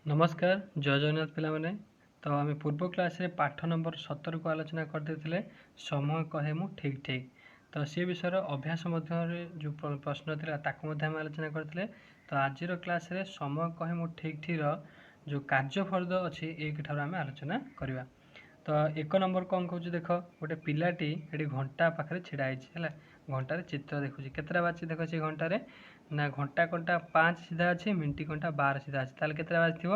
नमस्कार जय जगन्नाथ पिलामाने। तो आम पूर्व क्लास रे पाठ नंबर 17 को आलोचना करते समय कहे मु ठीक ठीक। तो सी विषय अभ्यास जो प्रश्न था ताकू आम आलोचना करते। तो आज क्लास रे समय कहे मु ठीक ठीक जो कार्यफर्द अच्छी एक आम आलोचना करवा। तो एक नंबर कौन कौन देख गोटे पिलाटी ये घंटा पाखे ढाई है घंटार चित्र देखुची केतटा बाजी देख से घंटार ना घंटा कंटा 5 सीधा अच्छे मिनिट कंटा 12 सीधा अच्छे ताल के बाजी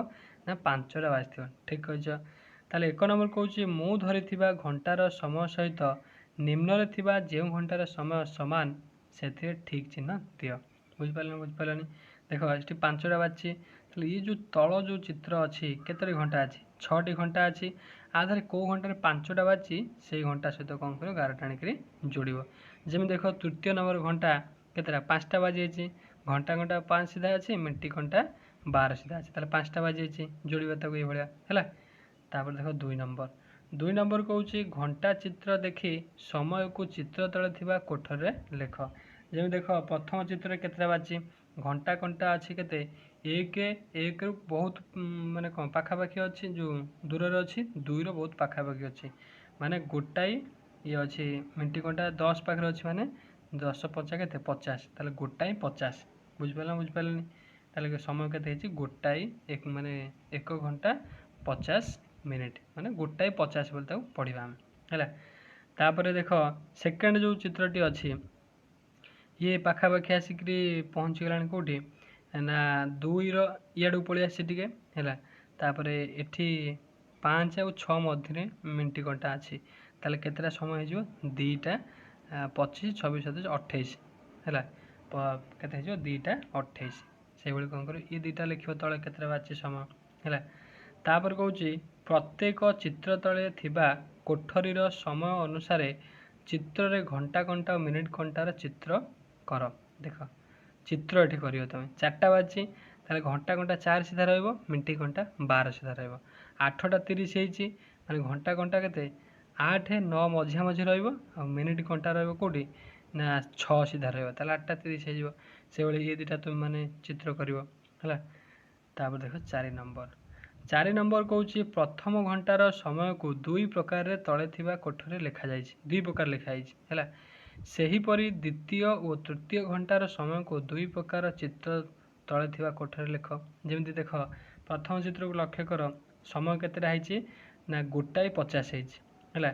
ना 5टा बाजी ठीक कह ताले एक नंबर कौच मु धरी घंटार समय सहित निम्न जो घंटार समय समान से ठीक चिन्ह दियो बुझिपारे देख ये 5टा बाजी ये जो तल जो चित्र अच्छी केतरी घंटा अच्छी 6टी घंटा अच्छी आधार कौ घंटार 5टा बाजी से घंटा सहित कौन कर 11 टाणिक जोड़ जमी देख तृतीय नंबर घंटा केतटा 5टा बाजी घंटा घंटा 5 सीधा अच्छे मिनिट घंटा 12 सीधा अच्छे ताले 5टा बाजी जोड़ा तक ये है। देख 2 नंबर कौच घंटा चित्र देखी समय को चित्र तले कोठर रे लेख जमी देख प्रथम चित्र केतटा बाजी घंटा कंटा अच्छी केते एक बहुत माने कौन पाखापाखि अच्छी जो दूर अच्छी 2 बहुत पाखापाखि अच्छी माने गोटाई ये अच्छी मिनिट घंटा 10 पाखे अच्छी माने 10 50 के 50 ताले गोटाई 50 बुझिपारे ताले समय के गोटाई एक माने 1 घंटा 50 मिनिट माने गोटाई 50 बोलते पढ़ा है। तापर देख सेकेंड जो चित्रटी अच्छी ये पाखापाखि आसिक पहुँची गला कौटी ना 2 इाड़ू पलि आसी टे है एठी 5 और 6 मध्य मिनिट घंटा अच्छी ताले केतटा समय हो 2टा 25 26 27 28 है केते 2टा 28 से कौन कर ये 2टा लिख तले केतटा बाजी समय है। तापर कौच प्रत्येक चित्र तले थिबा कोठरीर समय अनुसार चित्र रे घंटा घंटा और मिनिट घंटार चित्र कर देख चित्र ये कर तुम 4टा बाजी ताले घंटा घंटा 4 सीधा मिनिट घंटा 12 सीधा 8टा 30 माने घंटा घंटा के 8 9 मझा मझी मिनिट घंटा रौटी ना 6 सीधा ताले 8टा 30 हो ये 2टा तुम माने चित्र कर है। देख 4 नंबर कौच प्रथम घंटार समय को 2 प्रकार तले थिबा कोठरी लिखा जाइए 2 प्रकार लिखाई है। सेहीपरि द्वितीय और तृतीय घंटार समय को 2 प्रकार चित्र तले थिबा कोठरी लिख जमी देख प्रथम चित्र को लक्ष्य कर समय केतटा ना गोटाई 50 है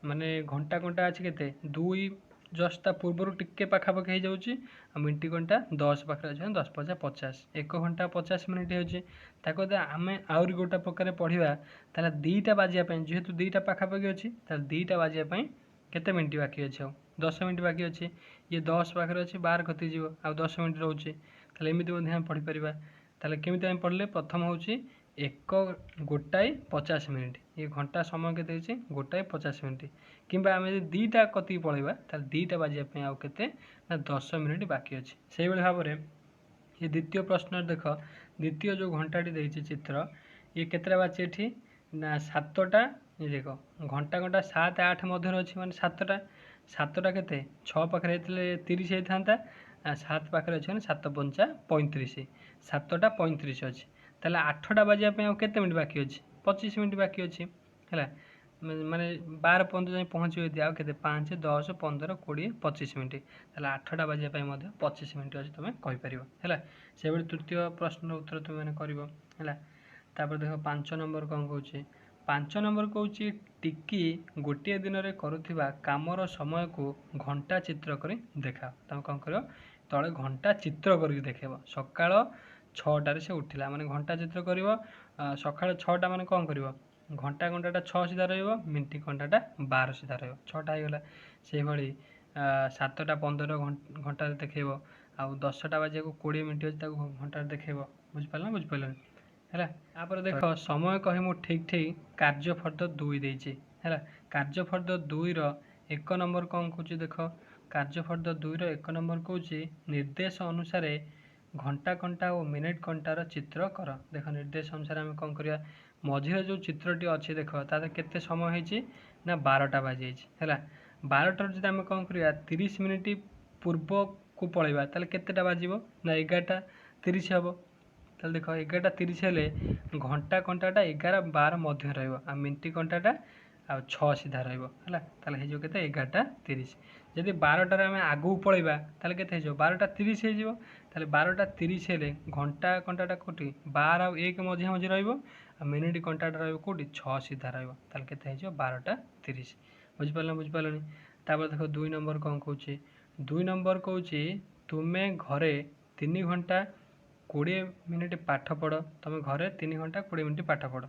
माने घंटा घंटा अच्छी के 2 जस्ट पूर्वर टिके पाखापाखि हो जाऊँगी मिनिट घंटा 10 पाखे अच्छे 10 50 50 1 घंटा 50 मिनिट होते आम आहरी गोटे प्रकार पढ़ा ताला 2टा बाजियापी जेहेतु 2टा पाखापाखि अच्छी 2टा बाजियापी केते मिनिट बाकी अच्छे 10 मिनिट बाकी अच्छे ये 10 पाखे अच्छे 12 कति आ 10 मिनिट रोचे एमती आम पढ़ीपर ताले केमी आम पढ़ले प्रथम हूँ 1 गोटाई 50 मिनिट ये घंटा समय के गोटाई 50 मिनिट कि आम 2टा कति पढ़ा 2टा बाजियापी आउ के 10 मिनिट बाकी अच्छे से भाव में ये द्वितीय प्रश्न देख द्वितीय जो घंटाटी देखिए चित्र ये केतटा बाजी एठी ना 7टा ये देख घंटा घंटा 7 8 मध्य अच्छी माने 7टा के 6 पाखे 30 होता 7 पाखे अच्छे मैंने 7 5 35 7टा 35 अच्छी ताले 8टा बाजियापी आउ केते मिनिट बाकी अच्छी 25 मिनिट बाकी अच्छी है माने 12 15 जाए पहुँचे आउ के 5 10 15 20 25 मिनिट ताले 8टा बाजियापी 25 मिनिट अच्छे तुम कहीपर है से तृतीय प्रश्न उत्तर तुम मैंने कर देख 5 नंबर कौन कौच 5 नंबर कौच टिकी गोटे दिन में करुवा कामर समय को घंटा चित्र कर देखा तुम कौन कर तले घंटा चित्र करके देखेब सकाळ 6टार से उठिला माने घंटा चित्र कर सकाळ 6टा माने कौन कर घंटा घंटाटा 6 सीधा मिनिट घंटाटा 12 सीधा 6टा होगा से 7टा 15 घंटा देखेब आ 10टा बाजिया को 20 मिनिट अच्छे घंटा देखेब बुझिपार है। तापर देख समय कही मु ठीक ठीक कार्यफर्द 2 देती है कार्यफर्द 2 1 नंबर कौन कौच देख कार्यफर्द 2 1 नंबर कौच निर्देश अनुसार घंटा घंटा और मिनिट घंटार चित्र कर देख निर्देश अनुसार आम कौन करवा मझिरे जो चित्रटी अच्छी देख तार केते समय होती ना 12टा बाजी है 12टार जो आम कौन करवा 30 मिनिट पूर्व को पलैबा ताले केतेटा बाजिबो ना 11टा 30 हम তাহলে ଦେଖ 11:30 ହେଲେ ଘଣ୍ଟା କଣ୍ଟାଟା 11-12 ମଧ୍ୟ ରହିବ ଆଉ ମିନିଟ୍ କଣ୍ଟାଟା ଆଉ 6 ସିଧା ରହିବ ହେଲା। ତାହେଲେ ହେଇଯିବ କେତେ 11:30। ଯଦି 12ଟାରେ ଆମେ ଆଗକୁ ପଳେଇବା ତାହେଲେ କେତେ ହେଇଯିବ 12:30 ହେଇଯିବ। ତାହେଲେ 12:30 ହେଲେ ଘଣ୍ଟା କଣ୍ଟାଟା କେଉଁଠି 12 ଆଉ 1 ମଝି ମଝି ରହିବ ଆଉ ମିନିଟ୍ କଣ୍ଟାଟା ରହିବ କେଉଁଠି 6 ସିଧା ରହିବ। ତାହେଲେ କେତେ ହେଇଯିବ 12:30। ବୁଝିପାରିଲନି। ତାପରେ ଦେଖ 2 ନମ୍ବର କ'ଣ କହୁଛି। 2 ନମ୍ବର କହୁଛି ତୁମେ ଘରେ 3 ଘଣ୍ଟା 20 ମିନିଟ୍ ପାଠ ପଢ଼। ତୁମେ ଘରେ 3 ଘଣ୍ଟା 20 ମିନିଟ୍ ପାଠ ପଢ଼।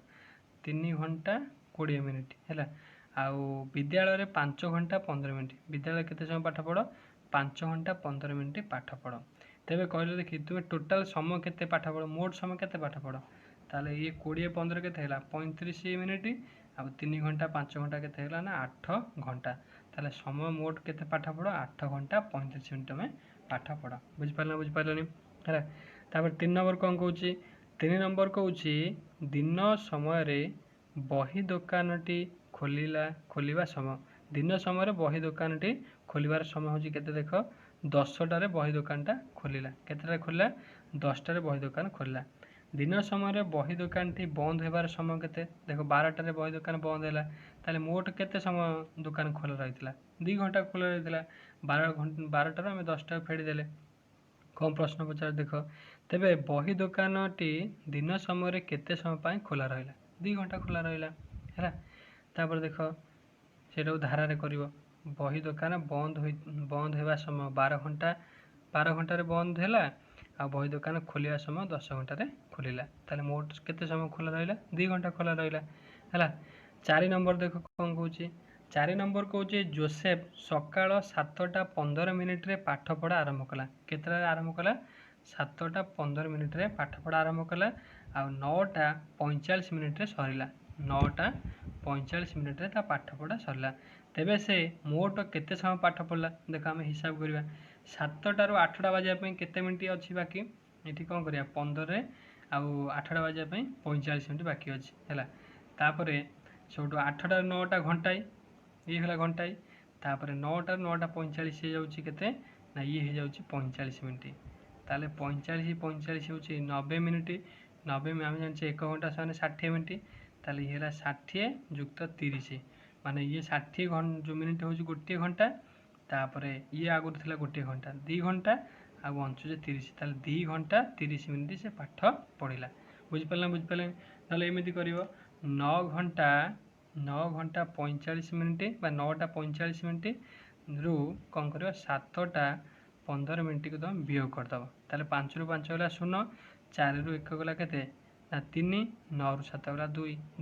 3 ଘଣ୍ଟା 20 ମିନିଟ୍ ହେଲା। ଆଉ ବିଦ୍ୟାଳୟରେ 5 ଘଣ୍ଟା 15 ମିନିଟ୍। ବିଦ୍ୟାଳୟରେ କେତେ ସମୟ ପାଠ ପଢ଼ 5 ଘଣ୍ଟା 15 ମିନିଟ୍ ପାଠ ପଢ଼। ତେବେ କହିଲେ ଦେଖି ତୁମେ ଟୋଟାଲ୍ ସମୟ କେତେ ପାଠ ପଢ଼, ମୋଟ ସମୟ କେତେ ପାଠ ପଢ଼। ତାହେଲେ ଇଏ 20 15 କେତେ ହେଲା 35 ମିନିଟ୍ ଆଉ 3 ଘଣ୍ଟା 5 ଘଣ୍ଟା କେତେ ହେଲା ନା 8 ଘଣ୍ଟା। ତାହେଲେ ସମୟ ମୋଟ କେତେ ପାଠ ପଢ଼ 8 ଘଣ୍ଟା 35 ମିନିଟ୍ ତୁମେ ପାଠ ପଢ଼। ବୁଝିପାରିଲନି ହେଲା। ତାପରେ 3 ନମ୍ବର କ'ଣ କହୁଛି। 3 ନମ୍ବର କହୁଛି ଦିନ ସମୟରେ ବହି ଦୋକାନଟି ଖୋଲିବା ସମୟ। ଦିନ ସମୟରେ ବହି ଦୋକାନଟି ଖୋଲିବାର ସମୟ ହେଉଛି କେତେ ଦେଖ 10ଟାରେ ବହି ଦୋକାନଟା ଖୋଲିଲା। କେତେଟାରେ ଖୋଲିଲା 10ଟାରେ ବହି ଦୋକାନ ଖୋଲିଲା। ଦିନ ସମୟରେ ବହି ଦୋକାନଟି ବନ୍ଦ ହେବାର ସମୟ କେତେ ଦେଖ 12ଟାରେ ବହି ଦୋକାନ ବନ୍ଦ ହେଲା। ତାହେଲେ ମୋଟ କେତେ ସମୟ ଦୋକାନ ଖୋଲା ରହିଥିଲା 2 ଘଣ୍ଟା ଖୋଲା ରହିଥିଲା। 12ଟାରୁ ଆମେ 10ଟାକୁ ଫେଡ଼ିଦେଲେ କ'ଣ ପ୍ରଶ୍ନ ପଚାର ଦେଖ। ତେବେ ବହି ଦୋକାନଟି ଦିନ ସମୟରେ କେତେ ସମୟ ପାଇଁ ଖୋଲା ରହିଲା 2 ଘଣ୍ଟା ଖୋଲା ରହିଲା ହେଲା। ତାପରେ ଦେଖ ସେଇଟାକୁ ଧାରାରେ କରିବ। ବହି ଦୋକାନ ବନ୍ଦ ହେବା ସମୟ 12 ଘଣ୍ଟାରେ ବନ୍ଦ ହେଲା ଆଉ ବହି ଦୋକାନ ଖୋଲିବା ସମୟ 10 ଘଣ୍ଟାରେ ଖୋଲିଲା। ତାହେଲେ ମୋଟ କେତେ ସମୟ ଖୋଲା ରହିଲା 2 ଘଣ୍ଟା ଖୋଲା ରହିଲା ହେଲା। 4 ନମ୍ବର ଦେଖ କ'ଣ କହୁଛି। 4 ନମ୍ବର କହୁଛି ଜୋସେଫ ସକାଳ 7:15 ମିନିଟ୍ରେ ପାଠ ପଢ଼ା ଆରମ୍ଭ କଲା। କେତେଟାରେ ଆରମ୍ଭ କଲା 7:15 ମିନିଟ୍ରେ ପାଠ ପଢ଼ା ଆରମ୍ଭ କଲା ଆଉ 9:45 ମିନିଟ୍ରେ ସରିଲା। 9:45 ମିନିଟ୍ରେ ତା ପାଠ ପଢ଼ା ସରିଲା। ତେବେ ସେ ମୋଟ କେତେ ସମୟ ପାଠ ପଢ଼ିଲା ଦେଖ ଆମେ ହିସାବ କରିବା। 7ଟାରୁ 8ଟା ବାଜିବା ପାଇଁ କେତେ ମିନିଟ୍ ଅଛି ବାକି ଏଠି କ'ଣ କରିବା 15ରେ ଆଉ 8ଟା ବାଜିବା ପାଇଁ 45 ମିନିଟ୍ ବାକି ଅଛି ହେଲା। ତାପରେ ସେଠୁ 8ଟାରୁ 9ଟା ଘଣ୍ଟାଏ ଇଏ ହେଲା ଘଣ୍ଟାଏ। ତାପରେ 9ଟାରୁ 9:45 ହେଇଯାଉଛି କେତେ ନା ଇଏ ହେଇଯାଉଛି 45 ମିନିଟ୍। ତାହେଲେ 45 ହେଉଛି 90 ମିନିଟ୍। 90 ଆମେ ଜାଣିଛେ 1 ଘଣ୍ଟା ସେମାନେ 60 ମିନିଟ୍। ତାହେଲେ ଇଏ ହେଲା 60 ଯୁକ୍ତ 30 ମାନେ ଇଏ 60 ଯେଉଁ ମିନିଟ୍ ହେଉଛି 1 ଘଣ୍ଟା। ତାପରେ ଇଏ ଆଗରୁ ଥିଲା 1 ଘଣ୍ଟା 2 ଘଣ୍ଟା ଆଉ ବଞ୍ଚୁଛି 30। ତାହେଲେ 2 ଘଣ୍ଟା 30 ମିନିଟ୍ ସେ ପାଠ ପଢ଼ିଲା। ବୁଝିପାରିଲେ। ତାହେଲେ ଏମିତି କରିବ 9 ଘଣ୍ଟା 45 ମିନିଟ୍ ବା 9:45 ମିନିଟ୍ରୁ କ'ଣ କରିବ 7:15 ମିନିଟ୍କୁ ତୁମେ ବିୟୋଗ କରିଦେବ। ତାହେଲେ 5ରୁ 5 ଗଲା 0, 4ରୁ 1 ଗଲା କେତେ ନା 3, 9ରୁ 7 ଗଲା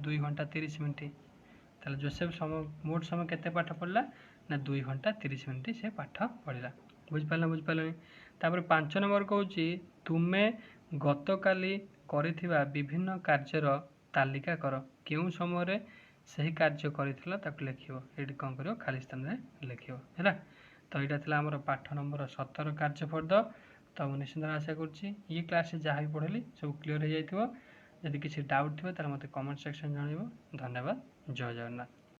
2 ଘଣ୍ଟା 30 ମିନିଟ୍। ତାହେଲେ ଜୋସେଫ ମୋଟ ସମୟ କେତେ ପାଠ ପଢ଼ିଲା ନା 2 ଘଣ୍ଟା 30 ମିନିଟ୍ ସେ ପାଠ ପଢ଼ିଲା। ବୁଝିପାରିଲନି। ତାପରେ 5 ନମ୍ବର କହୁଛି ତୁମେ ଗତକାଲି କରିଥିବା ବିଭିନ୍ନ କାର୍ଯ୍ୟର ତାଲିକା କର। କେଉଁ ସମୟରେ ସେହି କାର୍ଯ୍ୟ କରିଥିଲ ତାକୁ ଲେଖିବ। ଏଇଠି କ'ଣ କରିବ ଖାଲି ସ୍ଥାନରେ ଲେଖିବ ହେଲା। ତ ଏଇଟା ଥିଲା ଆମର ପାଠ ନମ୍ବର 17 କାର୍ଯ୍ୟପଦ। ତ ମୁଁ ନିଶ୍ଚିନ୍ତ ଆଶା କରୁଛି ଏ କ୍ଲାସ୍ରେ ଯାହା ବି ପଢ଼େଇଲି ସବୁ କ୍ଲିୟର ହୋଇଯାଇଥିବ। ଯଦି କିଛି ଡାଉଟ୍ ଥିବ ତାହେଲେ ମୋତେ କମେଣ୍ଟ ସେକ୍ସନ୍ ଜଣାଇବ। ଧନ୍ୟବାଦ। ଜୟ ଜଗନ୍ନାଥ।